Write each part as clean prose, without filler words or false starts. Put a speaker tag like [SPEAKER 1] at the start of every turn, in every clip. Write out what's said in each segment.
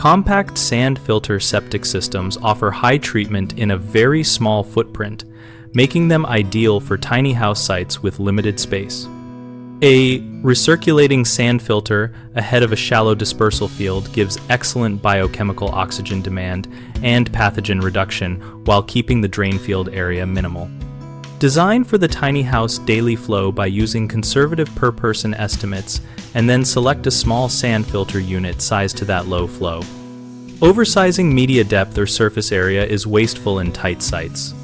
[SPEAKER 1] Compact sand filter septic systems offer high treatment in a very small footprint, making them ideal for tiny house sites with limited space. A recirculating sand filter ahead of a shallow dispersal field gives excellent biochemical oxygen demand and pathogen reduction while keeping the drain field area minimal. Design for the tiny house daily flow by using conservative per-person estimates and then select a small sand filter unit sized to that low flow. Oversizing media depth or surface area is wasteful in tight sites.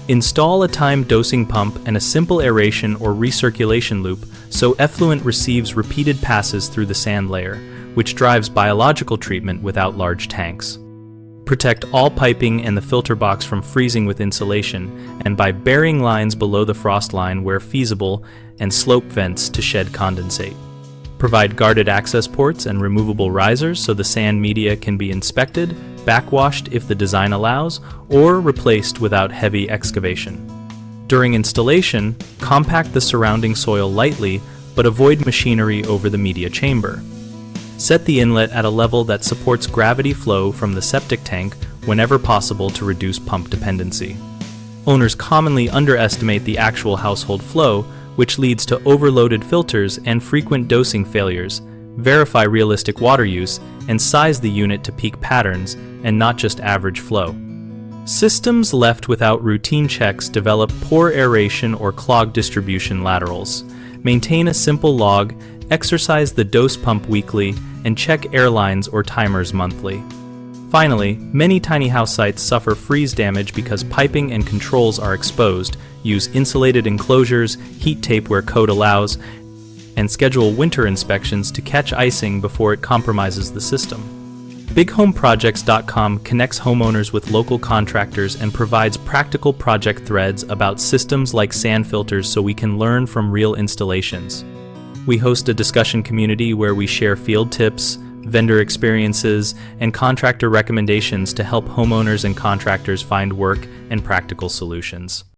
[SPEAKER 1] Install a timed dosing pump and a simple aeration or recirculation loop so effluent receives repeated passes through the sand layer, which drives biological treatment without large tanks. Protect all piping and the filter box from freezing with insulation, and by burying lines below the frost line where feasible and slope vents to shed condensate. Provide guarded access ports and removable risers so the sand media can be inspected, backwashed if the design allows, or replaced without heavy excavation. During installation, compact the surrounding soil lightly, but avoid machinery over the media chamber. Set the inlet at a level that supports gravity flow from the septic tank whenever possible to reduce pump dependency. Owners commonly underestimate the actual household flow, which leads to overloaded filters and frequent dosing failures. Verify realistic water use and size the unit to peak patterns and not just average flow. Systems left without routine checks develop poor aeration or clogged distribution laterals. Maintain a simple log, exercise the dose pump weekly, and check airlines or timers monthly. Finally, many tiny house sites suffer freeze damage because piping and controls are exposed. Use insulated enclosures, heat tape where code allows, and schedule winter inspections to catch icing before it compromises the system. BigHomeProjects.com connects homeowners with local contractors and provides practical project threads about systems like sand filters so we can learn from real installations. We host a discussion community where we share field tips, vendor experiences, and contractor recommendations to help homeowners and contractors find work and practical solutions.